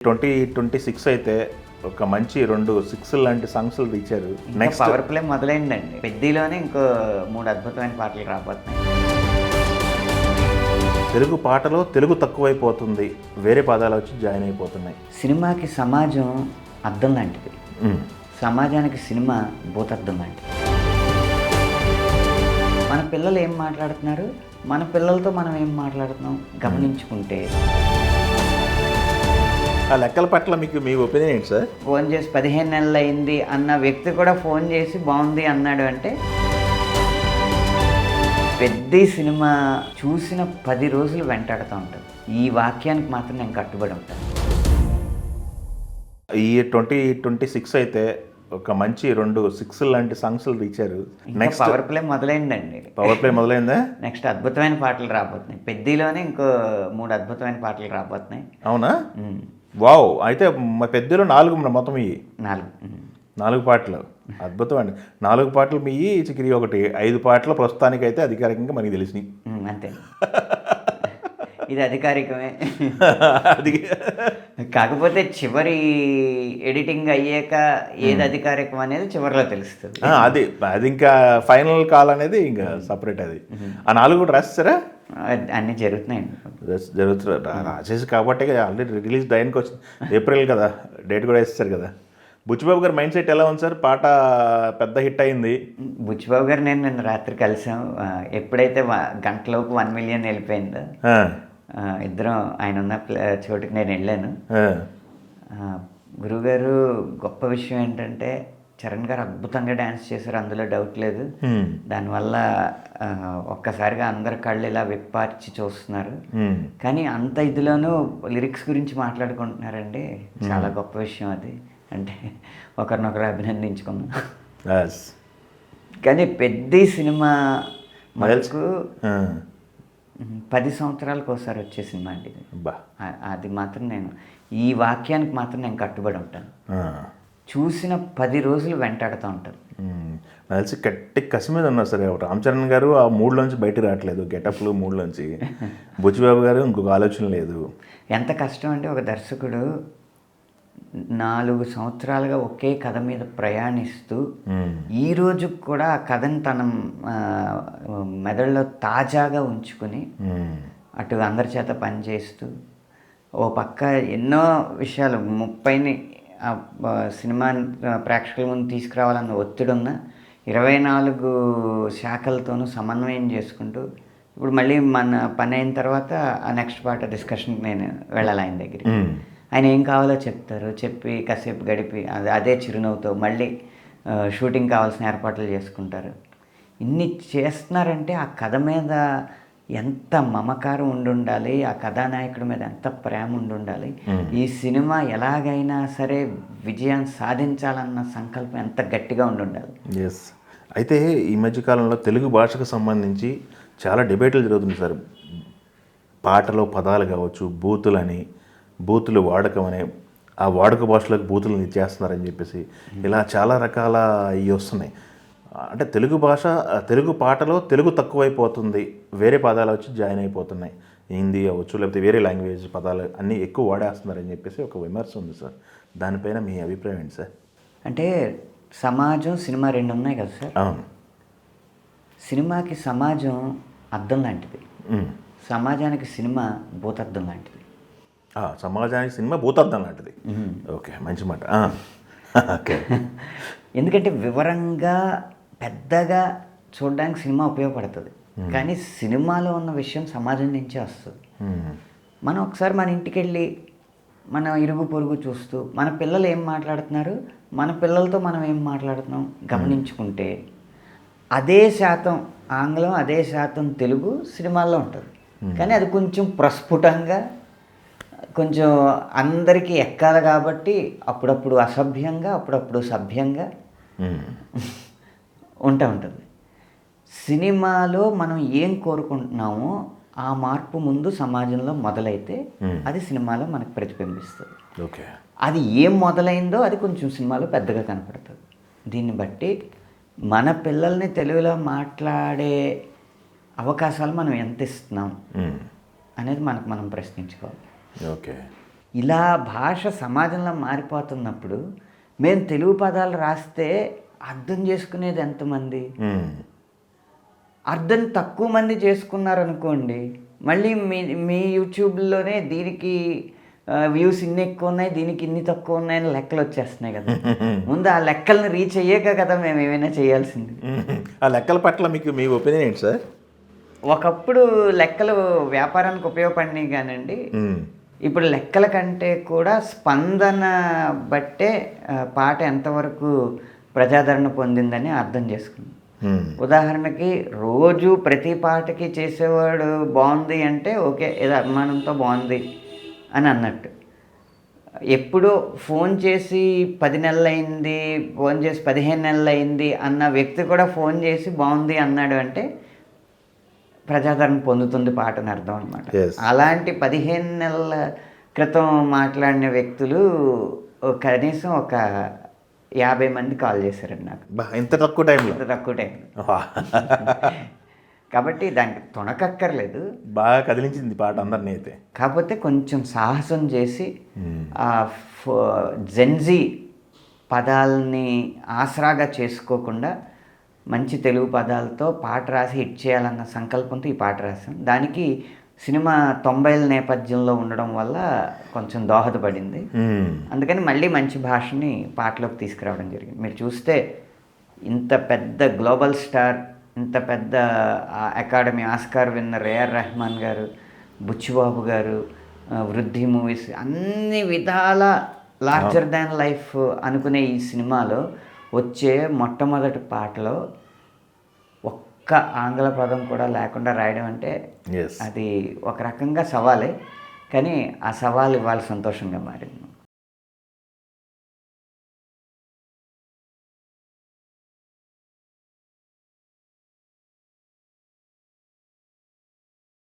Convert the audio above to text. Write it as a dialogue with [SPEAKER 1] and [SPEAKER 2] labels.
[SPEAKER 1] 2026 అయితే ఒక మంచి 2 6 లాంటి సాంగ్స్లు ఇచ్చారు.
[SPEAKER 2] నెక్స్ట్ పవర్ ప్లే మొదలైందండి. పెద్దిలోనే ఇంకో 3 అద్భుతమైన పాటలు రాబోతున్నాయి.
[SPEAKER 1] తెలుగు పాటలో తెలుగు తక్కువైపోతుంది, వేరే పదాలు వచ్చి జాయిన్ అయిపోతున్నాయి.
[SPEAKER 2] సినిమాకి సమాజం అద్దం లాంటిది. సమాజానికి సినిమా భూతద్దం లాంటిది. మన పిల్లలు ఏం మాట్లాడుతున్నారు, మన పిల్లలతో మనం ఏం మాట్లాడుతున్నాం గమనించుకుంటే.
[SPEAKER 1] ఆ లెక్కల పట్ల మీకు మీ ఒపీనియన్ ఏంటి సార్?
[SPEAKER 2] ఫోన్ చేసి 15 నెలలు అయింది అన్న వ్యక్తి కూడా ఫోన్ చేసి బాగుంది అన్నాడు అంటే, పెద్ద సినిమా చూసిన 10 రోజులు వెంటాడుతూ ఉంటుంది. ఈ వాక్యానికి మాత్రం నేను కట్టుబడి ఉంటాను.
[SPEAKER 1] ఈ 2026 అయితే ఒక మంచి 2 6 లాంటి సాంగ్స్లు ఇచ్చారు.
[SPEAKER 2] నెక్స్ట్ పవర్ ప్లే మొదలైందండి.
[SPEAKER 1] పవర్ ప్లే మొదలైందా?
[SPEAKER 2] నెక్స్ట్ అద్భుతమైన పాటలు రాబోతున్నాయి. పెద్దిలోనే ఇంకో 3 అద్భుతమైన పాటలు రాబోతున్నాయి.
[SPEAKER 1] అవునా? వావ్. అయితే మా పెద్దలో 4 మొత్తం ఇవి 4 పాటలు. అద్భుతం అండి. 4 పాటలు మీ చికిరి ఒకటి 5 పాటలు ప్రస్తుతానికి అయితే అధికారికంగా మనకి తెలిసినాయి.
[SPEAKER 2] అంతే. ఇది అధికారికమే.
[SPEAKER 1] అది
[SPEAKER 2] కాకపోతే చివరి ఎడిటింగ్ అయ్యాక ఏది అధికారికం అనేది చివరిలో తెలుస్తుంది.
[SPEAKER 1] అది ఇంకా ఫైనల్ కాల్ అనేది ఇంకా సపరేట్. అది ఆ 4 కూడా రాస్తారా?
[SPEAKER 2] అన్నీ జరుగుతున్నాయండి.
[SPEAKER 1] జరుగుతుంది రాసేసి కాబట్టి ఆల్రెడీ రిలీజ్ టైంకి వచ్చింది. ఏప్రిల్ కదా, డేట్ కూడా వేస్తారు కదా. బుచ్చిబాబు గారి మైండ్ సెట్ ఎలా ఉంది సార్? పాట పెద్ద హిట్ అయింది.
[SPEAKER 2] బుచ్చిబాబు గారు నిన్న రాత్రి కలిసాం. ఎప్పుడైతే గంటలోపు 1 మిలియన్ వెళ్ళిపోయిందో ఇద్దరం ఆయన ఉన్న చోటుకి నేను వెళ్ళాను. గురువుగారు గొప్ప విషయం ఏంటంటే, చరణ్ గారు అద్భుతంగా డ్యాన్స్ చేశారు, అందులో డౌట్ లేదు. దానివల్ల ఒక్కసారిగా అందరి కళ్ళు ఇలా విప్పార్చి చూస్తున్నారు. కానీ అంత ఇదిలోనూ లిరిక్స్ గురించి మాట్లాడుకుంటున్నారండి. చాలా గొప్ప విషయం అది. అంటే ఒకరినొకరు అభినందించుకున్నాం. కానీ పెద్ద సినిమా మనకు 10 సంవత్సరాలకు ఒకసారి వచ్చే సినిమా అండి. అది మాత్రం నేను ఈ వాక్యానికి మాత్రం నేను కట్టుబడి ఉంటాను. చూసిన 10 రోజులు వెంటాడుతూ ఉంటాను.
[SPEAKER 1] తెలిసి గట్టి కసి మీద ఉన్నారు సరే. రామ్ చరణ్ గారు ఆ మూడ్లోంచి బయటకు రావట్లేదు, గెటప్లు మూడ్లోంచి. బుచ్చిబాబు గారు ఇంకొక ఆలోచన లేదు.
[SPEAKER 2] ఎంత కష్టం అంటే, ఒక దర్శకుడు 4 సంవత్సరాలుగా ఒకే కథ మీద ప్రయాణిస్తూ ఈ రోజు కూడా ఆ కథను తన మెదడులో తాజాగా ఉంచుకుని అటు అందరి చేత పనిచేస్తూ, ఓ పక్క ఎన్నో విషయాలు 30ని సినిమా ప్రేక్షకుల ముందు తీసుకురావాలన్న ఒత్తిడి ఉన్న 24 శాఖలతోనూ సమన్వయం చేసుకుంటూ, ఇప్పుడు మళ్ళీ మన పని అయిన తర్వాత ఆ నెక్స్ట్ పార్ట్ డిస్కషన్కి నేను వెళ్ళాలి ఆయన దగ్గరికి. ఆయన ఏం కావాలో చెప్తారు, చెప్పి కాసేపు గడిపి అదే చిరునవ్వుతో మళ్ళీ షూటింగ్ కావాల్సిన ఏర్పాట్లు చేసుకుంటారు. ఇన్ని చేస్తున్నారంటే ఆ కథ మీద ఎంత మమకారం ఉండాలి, ఆ కథానాయకుడి మీద ఎంత ప్రేమ ఉండాలి, ఈ సినిమా ఎలాగైనా సరే విజయం సాధించాలన్న సంకల్పం ఎంత గట్టిగా ఉండాలి.
[SPEAKER 1] ఎస్. అయితే ఈ మధ్యకాలంలో తెలుగు భాషకు సంబంధించి చాలా డిబేట్లు జరుగుతుంది సార్. పాటలో పదాలు కావచ్చు, బూతులు వాడకం అనే, ఆ వాడుక భాషలోకి బూతులను ఇచ్చేస్తున్నారని చెప్పేసి ఇలా చాలా రకాల ఇవి వస్తున్నాయి. అంటే తెలుగు పాటలో తెలుగు తక్కువైపోతుంది, వేరే పదాలు వచ్చి జాయిన్ అయిపోతున్నాయి. హిందీ అవ్వచ్చు, లేకపోతే వేరే లాంగ్వేజ్ పదాలు అన్నీ ఎక్కువ వాడేస్తున్నారని చెప్పేసి ఒక విమర్శ ఉంది సార్. దానిపైన మీ అభిప్రాయం ఏంటి సార్?
[SPEAKER 2] అంటే సమాజం, సినిమా 2 ఉన్నాయి కదా సార్.
[SPEAKER 1] అవును.
[SPEAKER 2] సినిమాకి సమాజం అద్దం లాంటిది, సమాజానికి సినిమా భూతద్దం లాంటిది.
[SPEAKER 1] సమాజానికి సినిమా భూతద్దం లాంటిది. ఓకే, మంచి మాట. ఓకే. ఎందుకంటే
[SPEAKER 2] వివరంగా పెద్దగా చూడడానికి సినిమా ఉపయోగపడుతుంది, కానీ సినిమాలో ఉన్న విషయం సమాజం నుంచే వస్తుంది. మనం ఒకసారి మన ఇంటికి వెళ్ళి మన ఇరుగు పొరుగు చూస్తూ మన పిల్లలు ఏం మాట్లాడుతున్నారు, మన పిల్లలతో మనం ఏం మాట్లాడుతున్నాం గమనించుకుంటే, అదే శాతం ఆంగ్లం, అదే శాతం తెలుగు సినిమాల్లో ఉంటుంది. కానీ అది కొంచెం ప్రస్ఫుటంగా, కొంచెం అందరికీ ఎక్కాలి కాబట్టి అప్పుడప్పుడు అసభ్యంగా, అప్పుడప్పుడు సభ్యంగా ఉంటుంది. సినిమాలో మనం ఏం కోరుకుంటున్నామో ఆ మార్పు ముందు సమాజంలో మొదలైతే అది సినిమాలో మనకు ప్రతిబింబిస్తుంది.
[SPEAKER 1] ఓకే.
[SPEAKER 2] అది ఏం మొదలైందో అది కొంచెం సినిమాలో పెద్దగా కనపడుతుంది. దీన్ని బట్టి మన పిల్లల్ని తెలుగులో మాట్లాడే అవకాశాలు మనం ఎంత ఇస్తున్నాం అనేది మనం ప్రశ్నించుకోవాలి.
[SPEAKER 1] ఓకే.
[SPEAKER 2] ఇలా భాష సమాజంలో మారిపోతున్నప్పుడు మేము తెలుగు పదాలు రాస్తే అర్థం చేసుకునేది ఎంతమంది? అర్థం తక్కువ మంది చేసుకున్నారనుకోండి, మళ్ళీ మీ యూట్యూబ్లోనే దీనికి వ్యూస్ ఇన్ని ఎక్కువ ఉన్నాయి, దీనికి ఇన్ని తక్కువ ఉన్నాయని లెక్కలు వచ్చేస్తున్నాయి కదా. ముందు ఆ లెక్కల్ని రీచ్ అయ్యాక కదా మేము ఏమైనా చేయాల్సింది.
[SPEAKER 1] ఆ లెక్కల పట్ల మీకు మీ ఒపీనియన్ ఏంటి సార్?
[SPEAKER 2] ఒకప్పుడు లెక్కలు వ్యాపారానికి ఉపయోగపడినాయి కానండి, ఇప్పుడు లెక్కల కంటే కూడా స్పందన బట్టే పాట ఎంతవరకు ప్రజాదరణ పొందిందని అర్థం చేసుకున్నాం. ఉదాహరణకి రోజు ప్రతి పాటకి చేసేవాడు బాగుంది అంటే ఓకే, ఏదో అభిమానంతో బాగుంది అని అన్నట్టు. ఎప్పుడో ఫోన్ చేసి 10 నెలలు అయింది, ఫోన్ చేసి 15 నెలలు అయింది అన్న వ్యక్తి కూడా ఫోన్ చేసి బాగుంది అన్నాడు అంటే ప్రజాదరణ పొందుతుంది పాట అని అర్థం అనమాట. అలాంటి 15 నెలల క్రితం మాట్లాడిన వ్యక్తులు కనీసం ఒక 50 మంది కాల్ చేశారండి నాకు.
[SPEAKER 1] ఇంత తక్కువ టైంలో? ఇంత
[SPEAKER 2] తక్కువ టైంలో. కాబట్టి దానికి తొణకక్కర్లేదు.
[SPEAKER 1] బాగా కదిలించింది పాట అందరినీ అయితే.
[SPEAKER 2] కాకపోతే కొంచెం సాహసం చేసి ఆ జెన్జీ పదాలని ఆసరాగా చేసుకోకుండా మంచి తెలుగు పదాలతో పాట రాసి హిట్ చేయాలన్న సంకల్పంతో ఈ పాట రాశాం. దానికి సినిమా 90ల నేపథ్యంలో ఉండడం వల్ల కొంచెం దోహదపడింది. అందుకని మళ్ళీ మంచి భాషని పాటలోకి తీసుకురావడం జరిగింది. మీరు చూస్తే ఇంత పెద్ద గ్లోబల్ స్టార్, ఇంత పెద్ద Academy Oscar winner AR Rahman గారు, బుచ్చిబాబు గారు, వృద్ధి మూవీస్, అన్ని విధాల లార్జర్ దాన్ లైఫ్ అనుకునే ఈ సినిమాలో వచ్చే మొట్టమొదటి పాటలో ఒక్క ఆంగ్ల పదం కూడా లేకుండా రాయడం అంటే అది ఒక రకంగా సవాలే. కానీ ఆ సవాల్ ఇవాళ సంతోషంగా మారింది.